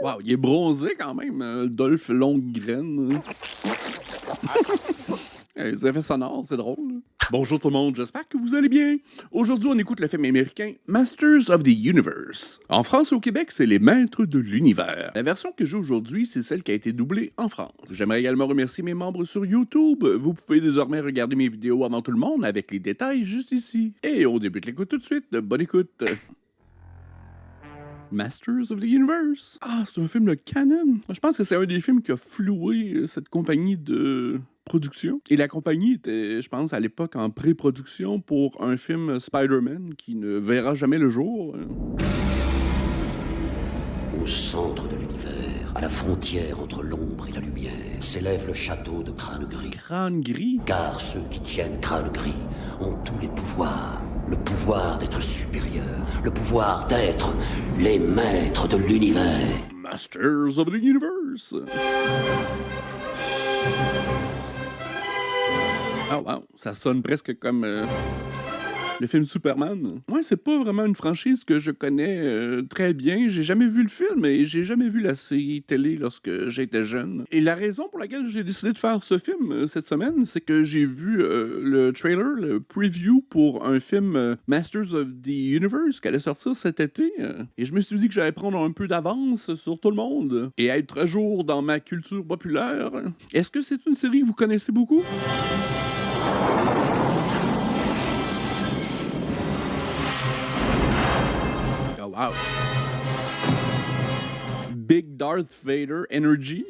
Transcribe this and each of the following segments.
Wow, il est bronzé quand même, Dolph Lundgren. Les effets sonores, c'est drôle. Bonjour tout le monde, j'espère que vous allez bien. Aujourd'hui, on écoute le film américain Masters of the Universe. En France et au Québec, c'est Les Maîtres de l'Univers. La version que j'ai aujourd'hui, c'est celle qui a été doublée en France. J'aimerais également remercier mes membres sur YouTube. Vous pouvez désormais regarder mes vidéos avant tout le monde avec les détails juste ici. Et on débute l'écoute tout de suite. Bonne écoute. Masters of the Universe. Ah, c'est un film de Canon. Je pense que c'est un des films qui a floué cette compagnie de production. Et la compagnie était, je pense, à l'époque en pré-production pour un film Spider-Man qui ne verra jamais le jour. Au centre de l'univers, à la frontière entre l'ombre et la lumière, s'élève le château de Crâne Gris. Crâne Gris? Car ceux qui tiennent Crâne Gris ont tous les pouvoirs. Le pouvoir d'être supérieur, le pouvoir d'être les maîtres de l'univers. Masters of the Universe. Oh wow, ça sonne presque comme le film Superman. Ouais, c'est pas vraiment une franchise que je connais très bien. J'ai jamais vu le film et j'ai jamais vu la série télé lorsque j'étais jeune. Et la raison pour laquelle j'ai décidé de faire ce film cette semaine, c'est que j'ai vu le trailer, le preview pour un film Masters of the Universe qui allait sortir cet été. Et je me suis dit que j'allais prendre un peu d'avance sur tout le monde et être à jour dans ma culture populaire. Est-ce que c'est une série que vous connaissez beaucoup? Oh wow. Big Darth Vader Energy.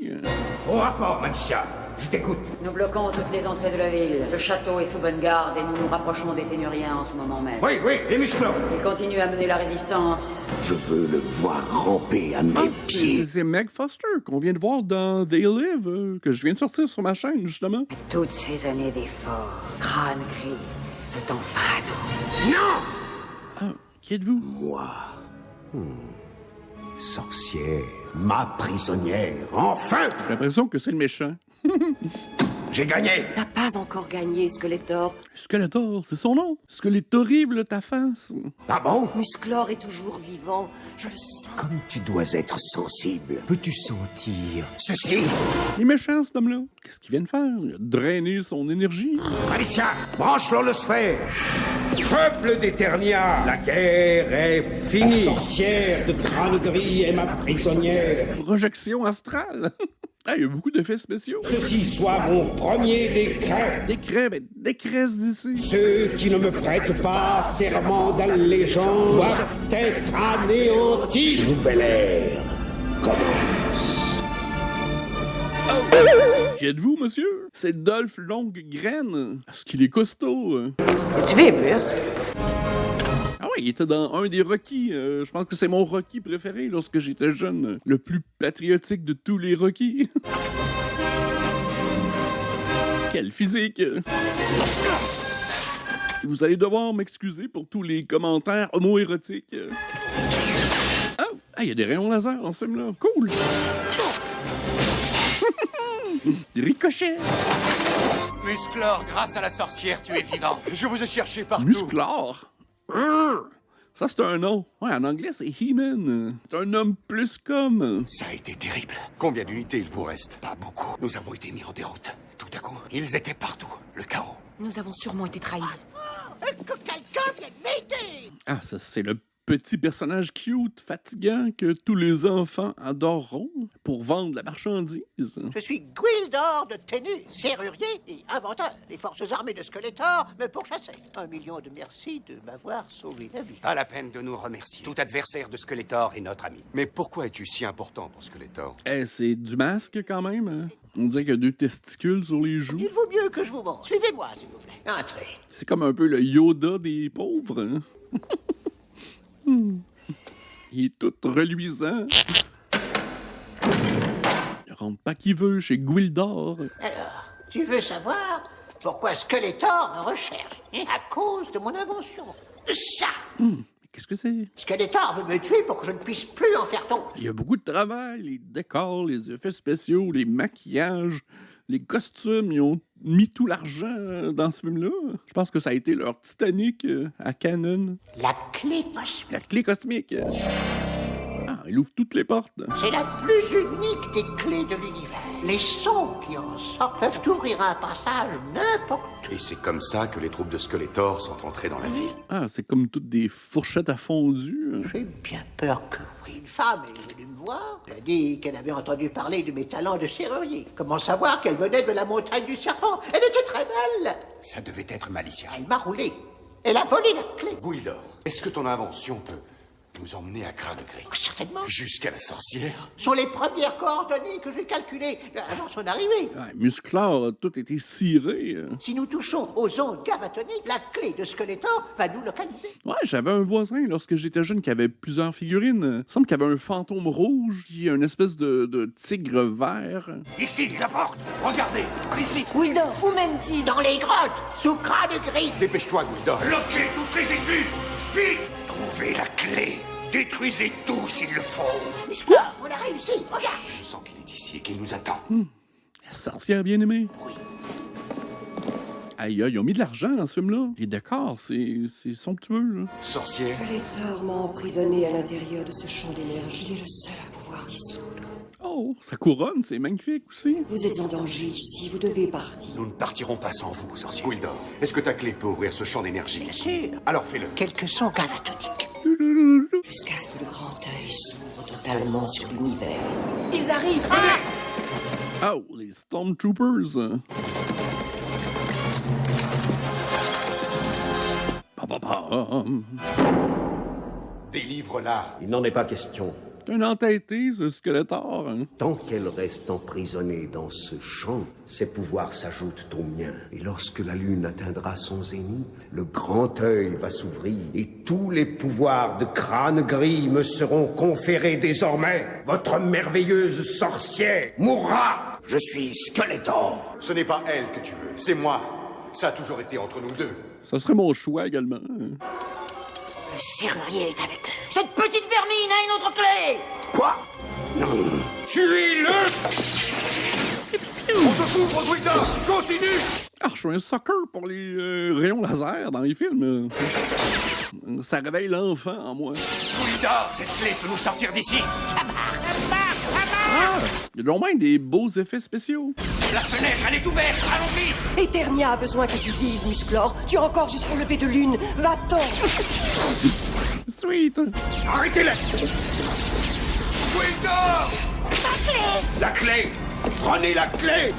Au rapport, Mansia. Je t'écoute. Nous bloquons toutes les entrées de la ville. Le château est sous bonne garde et nous nous rapprochons des Ténuriens en ce moment même. Oui, les muscles. Ils continuent à mener la résistance. Je veux le voir ramper à mes pieds. C'est Meg Foster qu'on vient de voir dans They Live, que je viens de sortir sur ma chaîne, justement. Toutes ces années d'efforts, Crâne Gris est enfin à nous. Non! Ah, qui êtes-vous? Moi. Sorcière. Ma prisonnière. Enfin! J'ai l'impression que c'est le méchant. J'ai gagné. T'as pas encore gagné, Skeletor. Skeletor, c'est son nom. Squelette horrible, ta face. Ah bon? Musclor est toujours vivant. Je le sens. Comme tu dois être sensible, peux-tu sentir Ceci. Il est méchant, cet homme-là. Qu'est-ce qu'il vient de faire? Il a drainé son énergie. Alicia, branche l'holosphère. Peuple d'Eternia, la guerre est finie. La sorcière de Crâne Gris est ma prisonnière. Projection astrale. Ah, il y a beaucoup d'effets spéciaux. Ceci soit mon premier décret. Décret, ben, décresse d'ici. Ceux qui ne me prêtent pas serment d'allégeance doivent être anéantis. Nouvelle ère commence. Qui êtes-vous, monsieur? C'est Dolph Lundgren. Est-ce qu'il est costaud? Tu veux, Bruce? Ah ouais, il était dans un des Rocky. Je pense que c'est mon Rocky préféré lorsque j'étais jeune. Le plus patriotique de tous les Rocky. Quel physique! Vous allez devoir m'excuser pour tous les commentaires homo-érotiques. Oh! Ah, il y a des rayons laser dans ce film-là. Cool! Des ricochets! Musclor, grâce à la sorcière, tu es vivant. Je vous ai cherché partout. Musclor! Ça, c'est un nom. Ouais, en anglais, c'est He-Man. C'est un homme plus comme. Ça a été terrible. Combien d'unités il vous reste? Pas beaucoup. Nous avons été mis en déroute. Tout à coup, ils étaient partout. Le chaos. Nous avons sûrement été trahis. Que quelqu'un vienne m'aider! Ah, ça, c'est le petit personnage cute, fatigant, que tous les enfants adoreront pour vendre la marchandise. Je suis Gwildor de Ténu, serrurier et inventeur. Les forces armées de Skeletor me pourchassaient. 1 million de merci de m'avoir sauvé la vie. Pas la peine de nous remercier. Tout adversaire de Skeletor est notre ami. Mais pourquoi es-tu si important pour Skeletor? Eh, c'est du masque quand même. Hein? On dirait qu'il y a 2 testicules sur les joues. Il vaut mieux que je vous montre. Suivez-moi, s'il vous plaît. Entrez. C'est comme un peu le Yoda des pauvres. Hein? Il est tout reluisant. Il rentre pas qui veut chez Gwildor. Alors, tu veux savoir pourquoi Skeletor me recherche? À cause de mon invention. Ça! Qu'est-ce que c'est? Skeletor veut me tuer pour que je ne puisse plus en faire tomber. Il y a beaucoup de travail, les décors, les effets spéciaux, les maquillages, les costumes. Ils ont mis tout l'argent dans ce film-là. Je pense que ça a été leur Titanic à Canon. La clé cosmique. La clé cosmique. Ah, il ouvre toutes les portes. C'est la plus unique des clés de l'univers. Les sons qui en sortent peuvent ouvrir un passage n'importe où. Et c'est comme ça que les troupes de Skeletor sont entrées dans la ville. Ah, c'est comme toutes des fourchettes à fondu. J'ai bien peur que oui. Une femme est venue me voir. Elle a dit qu'elle avait entendu parler de mes talents de serrurier. Comment savoir qu'elle venait de la montagne du serpent? Elle était très belle. Ça devait être Malicia. Elle m'a roulé. Elle a volé la clé. Gwildor, est-ce que ton invention peut nous emmener à Crâne Gris? Certainement. Jusqu'à la sorcière? Ce sont les premières coordonnées que j'ai calculées avant son arrivée. Ah, Musclor a tout été ciré. Si nous touchons aux ondes gavatoniques, la clé de Skeletor va nous localiser. Ouais, j'avais un voisin lorsque j'étais jeune qui avait plusieurs figurines. Il semble qu'il y avait un fantôme rouge, il y a une espèce de tigre vert. Ici, la porte! Regardez! Par ici! Gwildor, où mène-t-il? Dans les grottes, sous Crâne Gris. Dépêche-toi, Gwildor! Bloquez toutes les issues! Vite! Trouvez la clé! Détruisez tout s'il le faut! Musclor, on a réussi, regarde. Je sens qu'il est ici et qu'il nous attend. La sorcière bien-aimée. Oui. Aïe, aïe, ils ont mis de l'argent dans ce film-là. Les décors, c'est somptueux, là. Sorcière? Skeletor m'a emprisonné à l'intérieur de ce champ d'énergie. Il est le seul à pouvoir dissoudre. Oh, sa couronne, c'est magnifique aussi. Vous êtes en danger ici, vous devez partir. Nous ne partirons pas sans vous, sorcière. Gwildor, est-ce que ta clé peut ouvrir ce champ d'énergie? Bien sûr. Alors fais-le. Quelques sons gavatoniques. Jusqu'à ce que le grand œil s'ouvre totalement sur l'univers. Ils arrivent. Oh, les Stormtroopers. Délivre-la. Il n'en est pas question. C'est un entêté, ce Skeletor. Hein? Tant qu'elle reste emprisonnée dans ce champ, ses pouvoirs s'ajoutent aux miens. Et lorsque la lune atteindra son zénith, le grand œil va s'ouvrir et tous les pouvoirs de Crâne Gris me seront conférés désormais. Votre merveilleuse sorcière mourra. Je suis Skeletor! Ce n'est pas elle que tu veux, c'est moi. Ça a toujours été entre nous deux. Ça serait mon choix également. Le serrurier est avec eux. Cette petite vermine a une autre clé. Quoi? Non! Tuez-le! On te couvre, Gwildor! Continue! Ah, je suis un sucker pour les rayons laser dans les films. Ça réveille l'enfant en moi. Gwildor, cette clé peut nous sortir d'ici! Ah! Il y a au moins des beaux effets spéciaux. La fenêtre, elle est ouverte! Allons-y! Eternia a besoin que tu vives, Musclor. Tu as encore jusqu'au lever de lune. Va-t'en. Sweet! Arrêtez-la! Gwildor! La clé! Prenez la clé!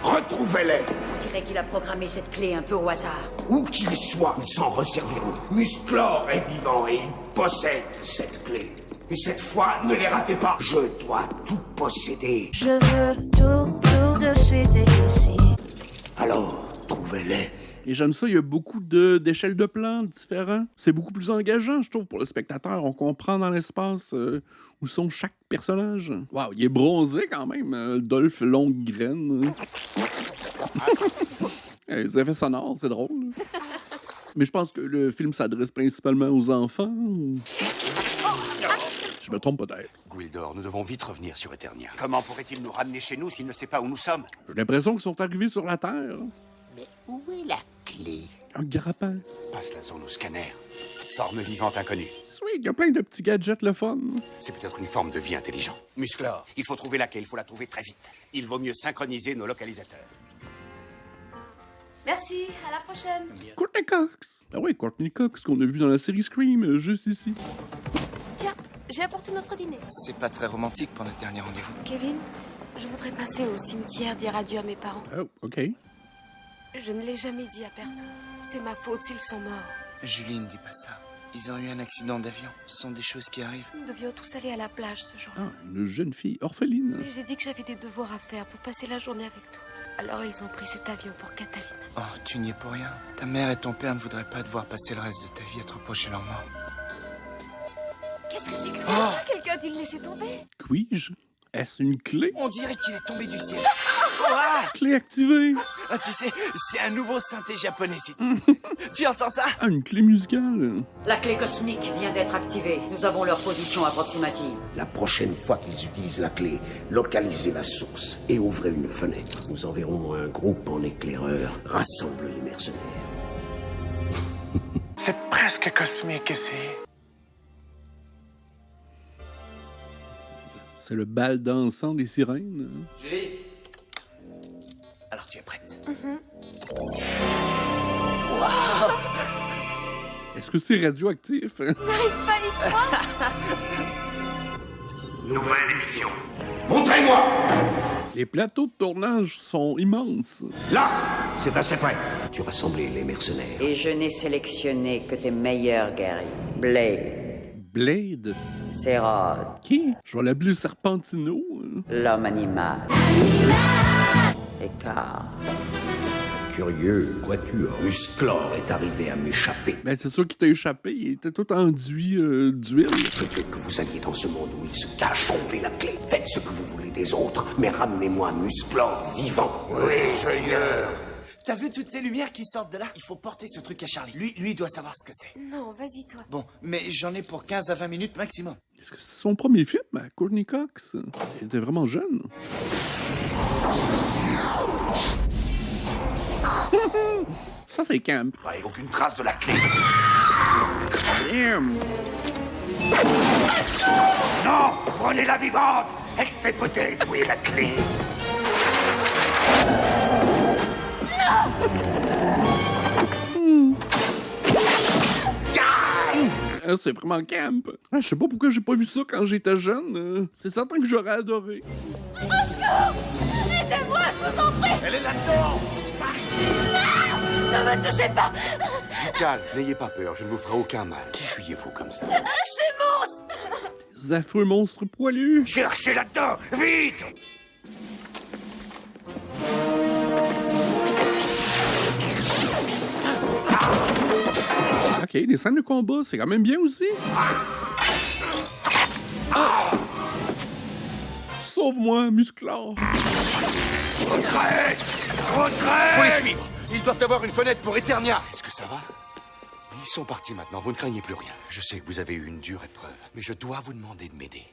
Retrouvez-les! On dirait qu'il a programmé cette clé un peu au hasard. Où qu'ils soient, ils s'en resserviront. Musclor est vivant et il possède cette clé. Et cette fois, ne les ratez pas. Je dois tout posséder. Je veux tout de suite et ici. Alors, trouvez-les. Et j'aime ça, il y a beaucoup d'échelles de plans différents. C'est beaucoup plus engageant, je trouve, pour le spectateur. On comprend dans l'espace où sont chaque personnage. Waouh, il est bronzé quand même, Dolph Lundgren. Les effets sonores, c'est drôle. Mais je pense que le film s'adresse principalement aux enfants. Ou... Je me trompe peut-être. Gwildor, nous devons vite revenir sur Eternia. Comment pourrait-il nous ramener chez nous s'il ne sait pas où nous sommes? J'ai l'impression qu'ils sont arrivés sur la Terre. Mais où est la clé? Un grappin. Passe la zone au scanner. Forme vivante inconnue. Sweet, il y a plein de petits gadgets le fun. C'est peut-être une forme de vie intelligente. Musclor, il faut trouver la clé, il faut la trouver très vite. Il vaut mieux synchroniser nos localisateurs. Merci, à la prochaine. Courtney Cox. Ah oui, Courtney Cox qu'on a vu dans la série Scream, juste ici. Tiens, j'ai apporté notre dîner. C'est pas très romantique pour notre dernier rendez-vous. Kevin, je voudrais passer au cimetière dire adieu à mes parents. Oh, OK. Je ne l'ai jamais dit à personne. C'est ma faute s'ils sont morts. Julie, ne dis pas ça. Ils ont eu un accident d'avion. Ce sont des choses qui arrivent. Nous devions tous aller à la plage ce jour-là. Ah, une jeune fille orpheline. Mais j'ai dit que j'avais des devoirs à faire pour passer la journée avec toi. Alors ils ont pris cet avion pour Catalina. Oh, tu n'y es pour rien. Ta mère et ton père ne voudraient pas devoir passer le reste de ta vie à te reprocher leur mort. Qu'est-ce que c'est que ça? Quelqu'un a dû le laisser tomber. Puis-je? Est-ce une clé? On dirait qu'il est tombé du ciel. Clé activée! Ah, tu sais, c'est un nouveau synthé japonais. Tu entends ça? Ah, une clé musicale! La clé cosmique vient d'être activée. Nous avons leur position approximative. La prochaine fois qu'ils utilisent la clé, localisez la source et ouvrez une fenêtre. Nous enverrons un groupe en éclaireur. Rassemble les mercenaires. C'est Que cosmique que c'est. C'est le bal dansant des sirènes. Julie. Alors tu es prête? Est-ce que c'est radioactif? N'arrive pas à y croire. Nouvelle mission. Montrez-moi! Les plateaux de tournage sont immenses. Là! C'est assez près. Tu rassemblé les mercenaires. Et je n'ai sélectionné que tes meilleurs guerriers. Blade, Blade? c'est Rod, Qui? Je vais l'appeler Serpentino. l'homme animal. Et Carl. Curieux, quatuor. Musclor est arrivé à m'échapper. Ben, c'est sûr qu'il t'a échappé. Il était tout enduit d'huile. Je veux que vous alliez dans ce monde où il se cache, trouver la clé. Faites ce que vous voulez des autres, mais ramenez-moi Musclor vivant. Oui, Seigneur. T'as vu toutes ces lumières qui sortent de là? Il faut porter ce truc à Charlie. Lui doit savoir ce que c'est. Non, vas-y, toi. Bon, mais j'en ai pour 15 à 20 minutes maximum. Est-ce que c'est son premier film à Courtney Cox? Il était vraiment jeune. Ça, c'est camp. Et aucune trace de la clé. Damn. Non! Prenez-la vivante! Elle peut-être où est la clé. C'est vraiment camp. Ah, je sais pas pourquoi j'ai pas vu ça quand j'étais jeune. C'est certain que j'aurais adoré. Au secours! Aidez-moi, je vous en prie! Elle est là-dedans! Par ici! Ne me touchez pas! Calme, n'ayez pas peur, je ne vous ferai aucun mal. Qui fuyez-vous comme ça? C'est monstre! Des affreux monstres poilus. Cherchez là-dedans! Vite! Ok, les scènes de combat, c'est quand même bien aussi. Ah! Sauve-moi, Musclor. Retraite! Retraite! Faut les suivre. Ils doivent avoir une fenêtre pour Eternia. Est-ce que ça va? Ils sont partis maintenant, vous ne craignez plus rien. Je sais que vous avez eu une dure épreuve, mais je dois vous demander de m'aider.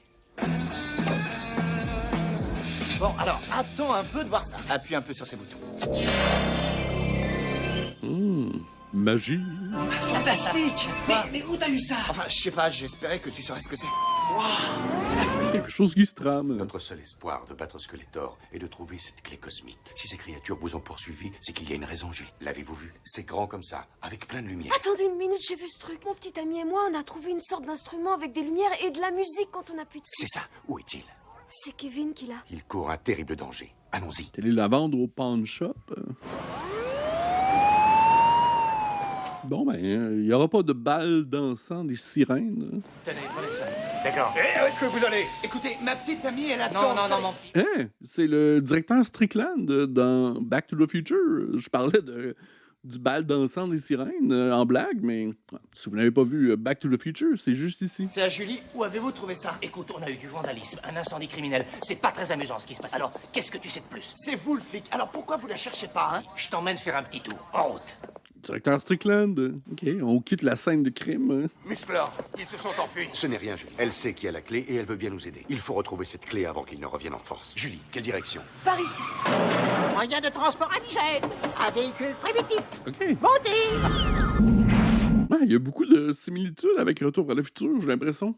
Bon, alors, attends un peu de voir ça. Appuie un peu sur ces boutons. Magie. Fantastique! Mais où t'as eu ça? Enfin, je sais pas, j'espérais que tu saurais ce que c'est. Quelque chose qui se trame. Notre seul espoir de battre Skeletor est de trouver cette clé cosmique. Si ces créatures vous ont poursuivi, c'est qu'il y a une raison, Julie. L'avez-vous vu? C'est grand comme ça, avec plein de lumière. Attendez une minute, j'ai vu ce truc. Mon petit ami et moi, on a trouvé une sorte d'instrument avec des lumières et de la musique quand on appuie dessus. C'est ça. Où est-il? C'est Kevin qui l'a. Il court un terrible danger. Allons-y. T'allais la vendre au pawn shop. Bon, ben, il n'y aura pas de bal dansant des sirènes. Tenez, prenez ça. D'accord. Et où est-ce que vous allez? Écoutez, ma petite amie, elle a Non, mon petit. Hein? C'est le directeur Strickland dans Back to the Future. Je parlais du bal dansant des sirènes en blague, mais si vous n'avez pas vu Back to the Future, c'est juste ici. C'est à Julie. Où avez-vous trouvé ça? Écoute, on a eu du vandalisme, un incendie criminel. C'est pas très amusant ce qui se passe. Alors, qu'est-ce que tu sais de plus? C'est vous le flic. Alors pourquoi vous la cherchez pas, hein? Je t'emmène faire un petit tour, en route. Directeur Strickland. OK, on quitte la scène de crime. Musclor, ils se sont enfuis. Ce n'est rien, Julie. Elle sait qui a la clé et elle veut bien nous aider. Il faut retrouver cette clé avant qu'ils ne reviennent en force. Julie, quelle direction? Par ici. Moyen de transport indigène. Un véhicule primitif. OK. Montez! Il y a beaucoup de similitudes avec Retour vers le futur, j'ai l'impression.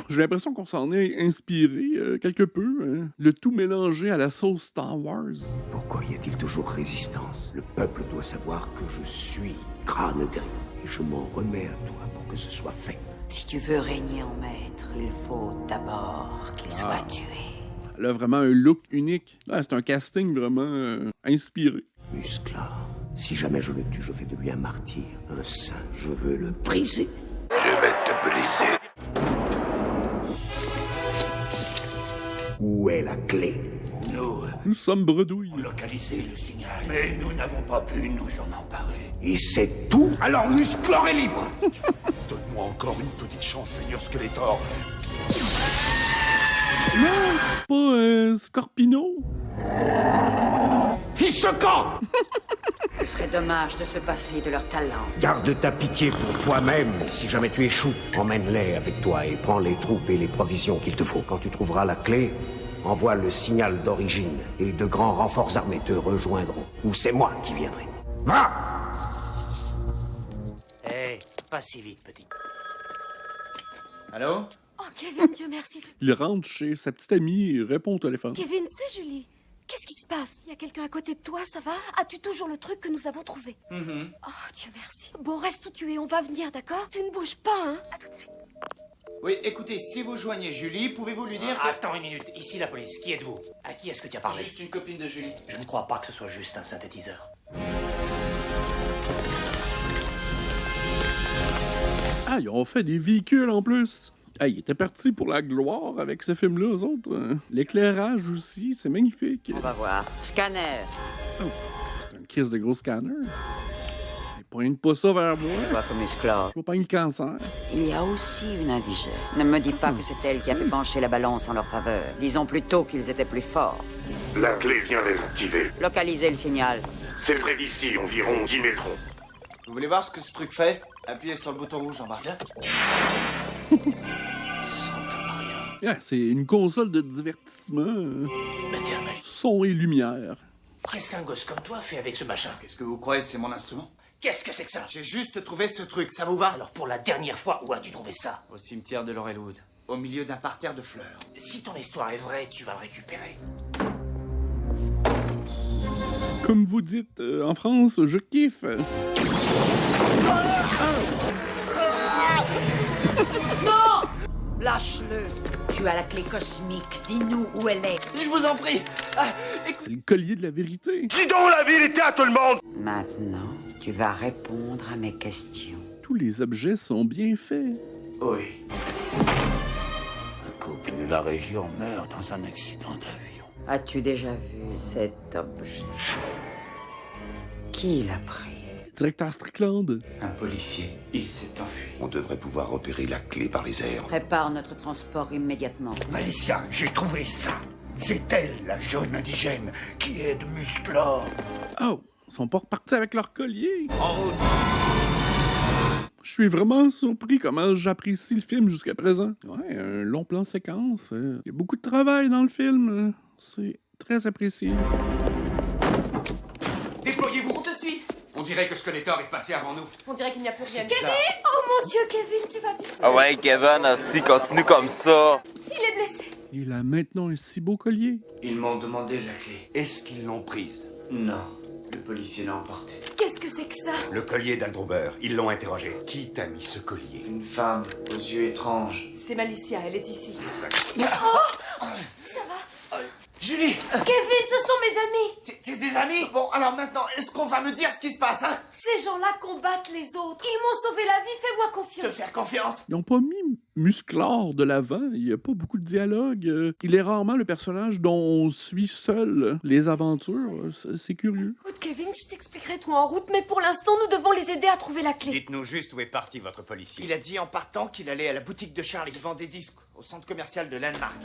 J'ai l'impression qu'on s'en est inspiré quelque peu. Hein. Le tout mélangé à la sauce Star Wars. Pourquoi y a-t-il toujours résistance? Le peuple doit savoir que je suis Crâne Gris. Et je m'en remets à toi pour que ce soit fait. Si tu veux régner en maître, il faut d'abord qu'il soit tué. Elle a vraiment un look unique. Là, c'est un casting vraiment inspiré. Musclor, si jamais je le tue, je fais de lui un martyr, un saint. Je veux le briser. Je vais te briser. Où est la clé? Nous sommes bredouilles. Localiser le signal, mais nous n'avons pas pu nous en emparer. Et c'est tout? Alors Musclor est libre. Donne-moi encore une petite chance, Seigneur Skeletor. Non, pas Scorpino. Fiche camp. Ce serait dommage de se passer de leur talent. Garde ta pitié pour toi-même. Si jamais tu échoues, emmène-les avec toi et prends les troupes et les provisions qu'il te faut. Quand tu trouveras la clé, envoie le signal d'origine et de grands renforts armés te rejoindront. Ou c'est moi qui viendrai. Va! Hé, Pas si vite, petit. Allô? Oh, Kevin, Dieu merci. Il rentre chez sa petite amie et répond au téléphone. Kevin, c'est Julie. Qu'est-ce qui se passe? Il y a quelqu'un à côté de toi, ça va? As-tu toujours le truc que nous avons trouvé? Oh, Dieu merci. Bon, reste où tu es, on va venir, d'accord? Tu ne bouges pas, hein? À tout de suite. Oui, écoutez, si vous joignez Julie, pouvez-vous lui dire que... Attends une minute, ici la police, qui êtes-vous? À qui est-ce que tu as parlé? Juste une copine de Julie. Je ne crois pas que ce soit juste un synthétiseur. Ah, ils ont fait des véhicules en plus. Ah, ils étaient partis pour la gloire avec ce film-là, eux autres. L'éclairage aussi, c'est magnifique. On va voir. Scanner. Oh, c'est un kiss de gros scanner. Ils pointent pas ça vers moi. Je vois comme Musclor. Je vois pas une cancer. Il y a aussi une indigène. Ne me dis pas que c'est elle qui a fait pencher la balance en leur faveur. Disons plutôt qu'ils étaient plus forts. La clé vient d'être activée. Localisez le signal. C'est près d'ici, environ 10 mètres. Vous voulez voir ce que ce truc fait? Appuyez sur le bouton rouge en bas. Yeah, c'est une console de divertissement. Mais tiens, mais Son et lumière. qu'est-ce qu'un gosse comme toi fait avec ce machin? Qu'est-ce que vous croyez, c'est mon instrument? Qu'est-ce que c'est que ça? J'ai juste trouvé ce truc, ça vous va? Alors pour la dernière fois, où as-tu trouvé ça? Au cimetière de Laurelwood, au milieu d'un parterre de fleurs. Si ton histoire est vraie, tu vas le récupérer. Comme vous dites en France, je kiffe. Non! Lâche-le. Tu as la clé cosmique. Dis-nous où elle est. Je vous en prie! C'est le collier de la vérité. Dis donc, la vérité à tout le monde! Maintenant, tu vas répondre à mes questions. Tous les objets sont bien faits. Oui. Un couple de la région meurt dans un accident d'avion. As-tu déjà vu cet objet? Qui l'a pris? Directeur Strickland. Un policier, il s'est enfui. On devrait pouvoir repérer la clé par les airs. Prépare notre transport immédiatement. Malicia, j'ai trouvé ça. C'est elle, la jeune indigène, qui aide Musclor. Oh, ils sont pas repartis avec leur collier. Je suis vraiment surpris comment j'apprécie le film jusqu'à présent. Ouais, un long plan séquence. Il y a beaucoup de travail dans le film. C'est très apprécié. Déployez-vous! On te suit. On dirait que Skeletor est passé avant nous. On dirait qu'il n'y a plus rien. Kevin! Oh mon Dieu, Kevin, tu vas bien? Ah ouais, Kevin, si continue comme ça. Il est blessé. Il a maintenant un si beau collier. Ils m'ont demandé la clé. Est-ce qu'ils l'ont prise? Non, le policier l'a emporté. Qu'est-ce que c'est que ça? Le collier d'Aldrober, ils l'ont interrogé. Qui t'a mis ce collier? Une femme aux yeux étranges. C'est Malicia, elle est ici. Ça va? Julie! Kevin, ce sont mes amis! T'es des amis? Bon, alors maintenant, est-ce qu'on va me dire ce qui se passe, hein? Ces gens-là combattent les autres. Ils m'ont sauvé la vie, fais-moi Te confiance. faire confiance? Ils n'ont pas mis Musclor de l'avant. Il n'y a pas beaucoup de dialogue. Il est rarement le personnage dont on suit seul les aventures. C'est curieux. Écoute, Kevin, je t'expliquerai tout en route, mais pour l'instant, nous devons les aider à trouver la clé. Dites-nous juste où est parti votre policier. Il a dit en partant qu'il allait à la boutique de Charles qui vend des disques au centre commercial de Landmark.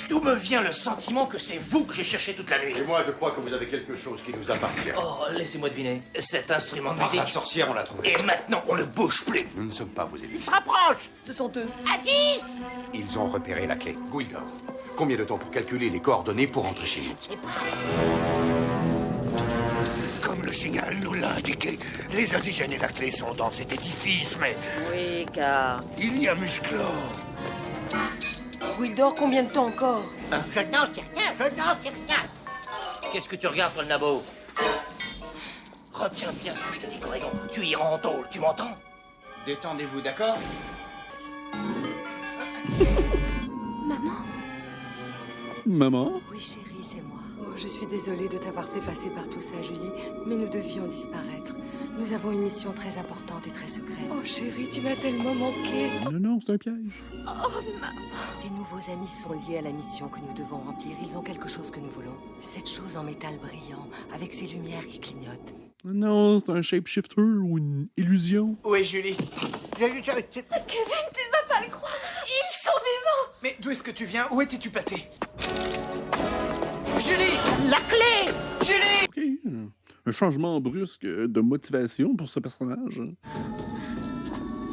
D'où me vient le sentiment que c'est vous que j'ai cherché toute la nuit? Et moi, je crois que vous avez quelque chose qui nous appartient. Oh, laissez-moi deviner. Cet instrument de Par musique. la sorcière, on l'a trouvé. Et maintenant, on ne bouge plus. Nous ne sommes pas vos ennemis. Rapproche. Ce sont eux. Ils ont repéré la clé. Gwildor, combien de temps pour calculer les coordonnées pour rentrer chez nous? Comme le signal nous l'a indiqué, les indigènes et la clé sont dans cet édifice, mais Oui, car... il y a Musclor. Wildor, combien de temps encore? Je n'en sais rien, je n'en sais rien. Qu'est-ce que tu regardes, toi, le nabo? Retiens bien ce que je te dis, Corrigan. Tu iras en tôle, tu m'entends? Détendez-vous, d'accord? Maman? Maman? Oui, chérie, c'est moi. Oh, je suis désolée de t'avoir fait passer par tout ça, Julie, mais nous devions disparaître. Nous avons une mission très importante et très secrète. Oh, chérie, tu m'as tellement manqué. Non, c'est un piège. Oh, maman. Tes nouveaux amis sont liés à la mission que nous devons remplir. Ils ont quelque chose que nous voulons. Cette chose en métal brillant, avec ces lumières qui clignotent. Non, c'est un shapeshifter ou une illusion. Où est Julie? Kevin, tu vas pas le croire. Ils sont vivants. Mais d'où est-ce que tu viens? Où étais-tu passé? Julie! La clé! Julie! Ok, un changement brusque de motivation pour ce personnage.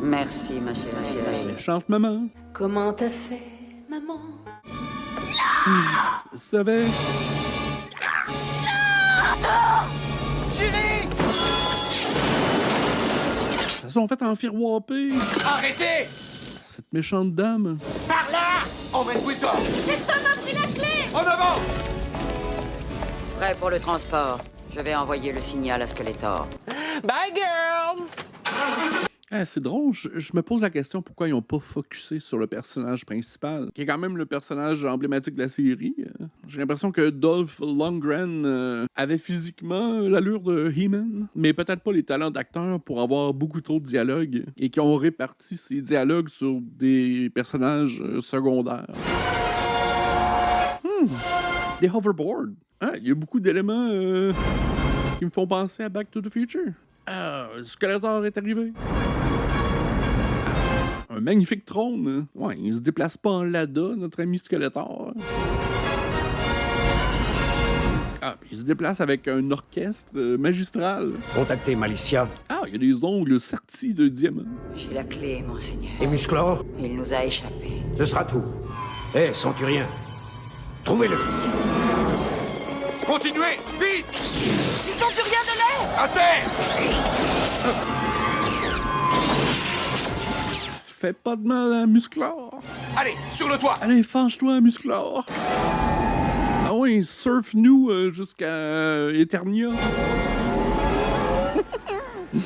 Merci, ma chérie. Chante maman. Comment t'as fait, maman? Ça va? Julie! Ça sont fait enfiroiper. Arrêtez! Cette méchante dame. Par là! Emmène Guildor! Cette femme a pris la clé! En avant! Prêt pour le transport. Je vais envoyer le signal à Skeletor. Bye, girls! C'est drôle, je me pose la question pourquoi ils n'ont pas focusé sur le personnage principal, qui est quand même le personnage emblématique de la série. J'ai l'impression que Dolph Lundgren avait physiquement l'allure de He-Man, mais peut-être pas les talents d'acteur pour avoir beaucoup trop de dialogues, et qui ont réparti ces dialogues sur des personnages secondaires. Des hoverboards. Il y a beaucoup d'éléments qui me font penser à Back to the Future. Skeletor est arrivé. Un magnifique trône. Ouais, il se déplace pas en Lada, notre ami Skeletor. Puis il se déplace avec un orchestre magistral. Contactez Malicia. Il y a des ongles sertis de diamant. J'ai la clé, monseigneur. Et Musclor? Il nous a échappé. Ce sera tout. Centurien, trouvez-le. Continuez! Vite! Du centurien de l'air! À terre! Fais pas de mal à Musclor. Allez, sur le toit! Allez, fâche-toi, Musclor. Ah oui, surf-nous jusqu'à Eternia.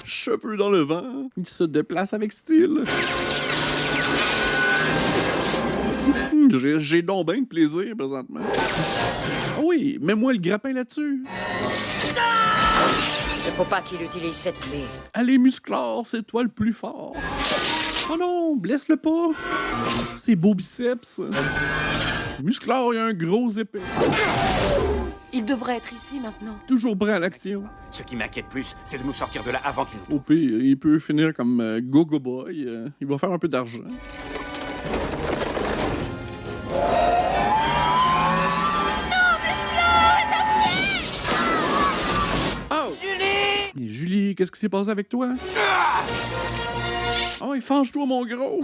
Cheveux dans le vent. Il se déplace avec style. J'ai donc bien de plaisir présentement. Ah oui, mets-moi le grappin là-dessus. Il faut pas qu'il utilise cette clé. Allez, Musclor, c'est toi le plus fort. Oh non, blesse-le pas. Ses beaux biceps. Musclor, il a un gros épée. Il devrait être ici maintenant. Toujours prêt à l'action. Ce qui m'inquiète plus, c'est de nous sortir de là avant qu'il nous Au pire, il peut finir comme Go-Go Boy. Il va faire un peu d'argent. Et Julie, qu'est-ce qui s'est passé avec toi? Fâche-toi, mon gros!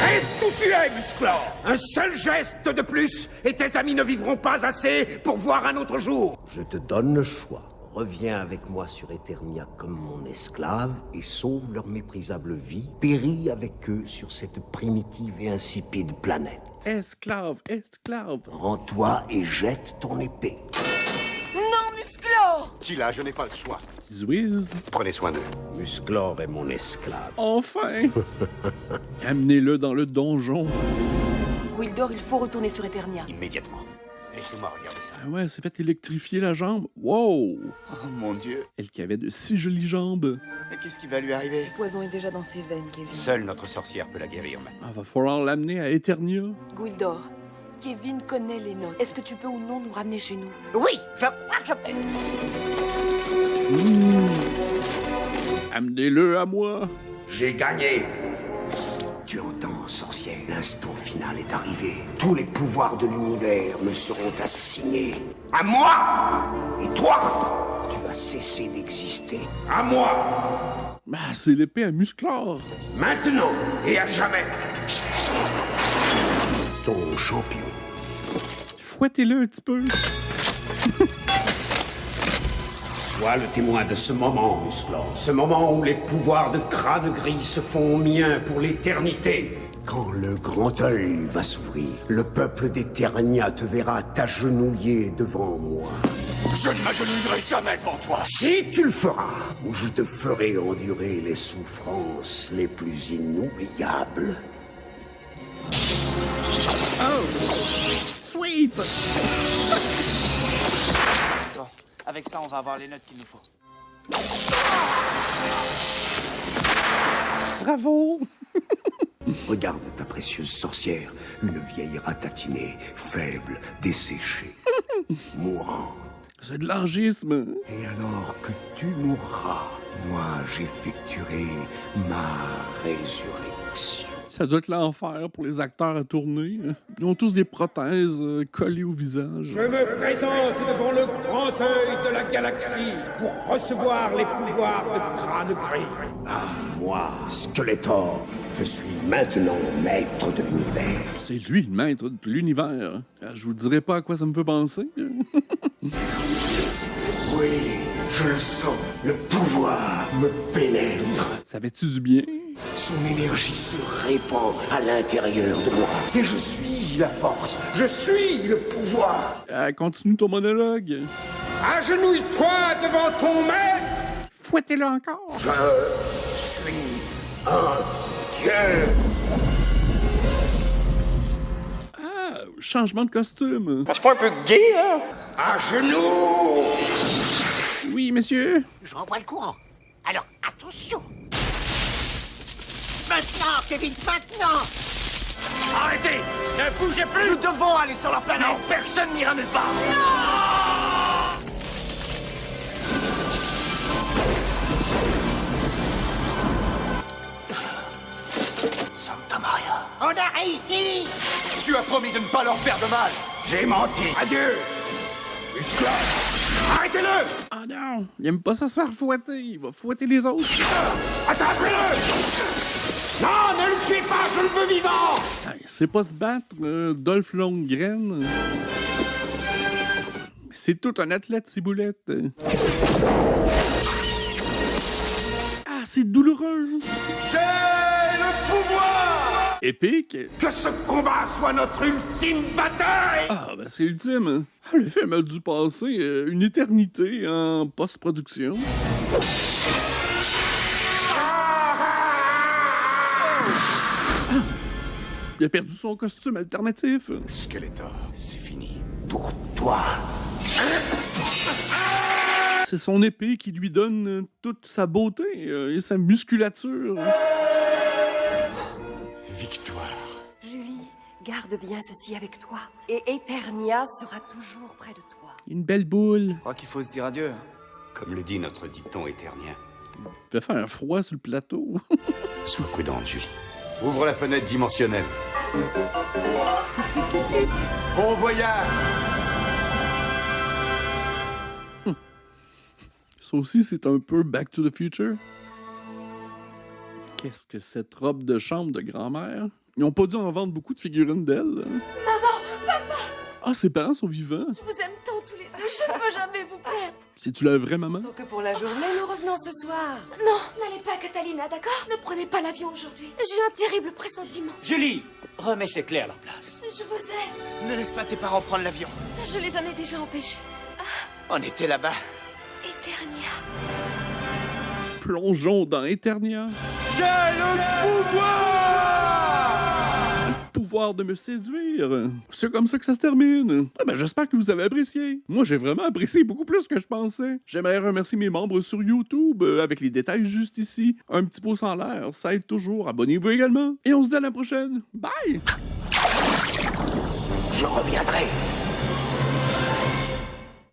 Reste où tu es, Musclor! Un seul geste de plus, et tes amis ne vivront pas assez pour voir un autre jour! Je te donne le choix. Reviens avec moi sur Eternia comme mon esclave et sauve leur méprisable vie. Péris avec eux sur cette primitive et insipide planète. Esclave! Rends-toi et jette ton épée. Non, Musclor! Tila, je n'ai pas le choix. Zouiz. Prenez soin d'eux. Musclor est mon esclave. Enfin! Amenez-le dans le donjon. Wildor, il faut retourner sur Eternia. Immédiatement. Laissez-moi regarder ça. Ouais, c'est fait électrifier la jambe. Wow! Oh mon Dieu. Elle qui avait de si jolies jambes. Mais qu'est-ce qui va lui arriver? Le poison est déjà dans ses veines, Kevin. Seule notre sorcière peut la guérir maintenant. Va falloir l'amener à Eternia. Wildor, Kevin connaît les notes. Est-ce que tu peux ou non nous ramener chez nous? Oui, je crois que je peux. Amenez-le à moi. J'ai gagné. Tu entends, sorcière, l'instant final est arrivé. Tous les pouvoirs de l'univers me seront assignés. À moi! Et toi, tu vas cesser d'exister. À moi! C'est l'épée à Musclor. Maintenant et à jamais! Ton champion. Fouettez-le un petit peu. Sois le témoin de ce moment, Musclor. Ce moment où les pouvoirs de Crâne Gris se font miens pour l'éternité. Quand le grand œil va s'ouvrir, le peuple d'Eternia te verra t'agenouiller devant moi. Je ne m'agenouillerai jamais devant toi. Si tu le feras, ou je te ferai endurer les souffrances les plus inoubliables. Oh! Sweet! Bon, avec ça, on va avoir les notes qu'il nous faut. Bravo! Regarde ta précieuse sorcière, une vieille ratatinée, faible, desséchée, mourante. C'est de l'angisme. Et alors que tu mourras, moi j'effectuerai ma résurrection. Ça doit être l'enfer pour les acteurs à tourner. Ils ont tous des prothèses collées au visage. Je me présente devant le grand œil de la galaxie pour recevoir les pouvoirs de Crâne Gris. Ah, moi, Skeletor, je suis maintenant maître de l'univers. C'est lui le maître de l'univers. Je vous dirai pas à quoi ça me fait penser. Oui, Je le sens. Le pouvoir me pénètre. Ça fait-tu du bien? Son énergie se répand à l'intérieur de moi. Et je suis la force. Je suis le pouvoir. Continue ton monologue. Agenouille-toi devant ton maître. Fouettez-le encore. Je suis un dieu. Changement de costume. Je suis pas un peu gay, hein? À genoux. Oui, monsieur. J'envoie le courant. Alors, attention. Maintenant, Kevin, maintenant. Arrêtez! Ne bougez plus! Nous devons aller sur leur planète. Non, personne n'ira nulle part! Santa Maria. On a réussi. Tu as promis de ne pas leur faire de mal. J'ai menti. Adieu. Musclor. Arrêtez-le. Ah non, il aime pas ça se faire fouetter. Il va fouetter les autres. Attrapez-le. Non, ne le tuez pas, je le veux vivant. C'est pas se battre, Dolph Lundgren. C'est tout un athlète, ciboulette. Ah, c'est douloureux. J'ai le pouvoir. Épique. Que ce combat soit notre ultime bataille. Ah, ben c'est ultime. Ah, le film a dû passer une éternité en post-production. Il a perdu son costume alternatif. Skeletor, c'est fini. Pour toi. C'est son épée qui lui donne toute sa beauté et sa musculature. Victoire. Julie, garde bien ceci avec toi. Et Eternia sera toujours près de toi. Une belle boule. Je crois qu'il faut se dire adieu. Comme le dit notre dicton éternien. Il fait faire un froid sur le plateau. Sois prudente, Julie. Ouvre la fenêtre dimensionnelle. Bon voyage! Ça aussi, c'est un peu Back to the Future. Qu'est-ce que cette robe de chambre de grand-mère? Ils ont pas dû en vendre beaucoup de figurines d'elle. Maman, papa! Ah, ses parents sont vivants. Je vous aime tant tous les deux, je ne veux jamais vous perdre. C'est-tu la vraie maman? Donc pour la journée, nous revenons ce soir. Non, n'allez pas à Catalina, d'accord? Ne prenez pas l'avion aujourd'hui. J'ai un terrible pressentiment. Julie, remets ces clés à leur place. Je vous aime. Ne laisse pas tes parents prendre l'avion. Je les en ai déjà empêchés. On était là-bas. Eternia. Plongeons dans Eternia. J'ai le pouvoir. Le pouvoir de me séduire. C'est comme ça que ça se termine. Ah ben, j'espère que vous avez apprécié. Moi, j'ai vraiment apprécié beaucoup plus que je pensais. J'aimerais remercier mes membres sur YouTube avec les détails juste ici. Un petit pouce en l'air, ça aide toujours. Abonnez-vous également. Et on se dit à la prochaine. Bye! Je reviendrai.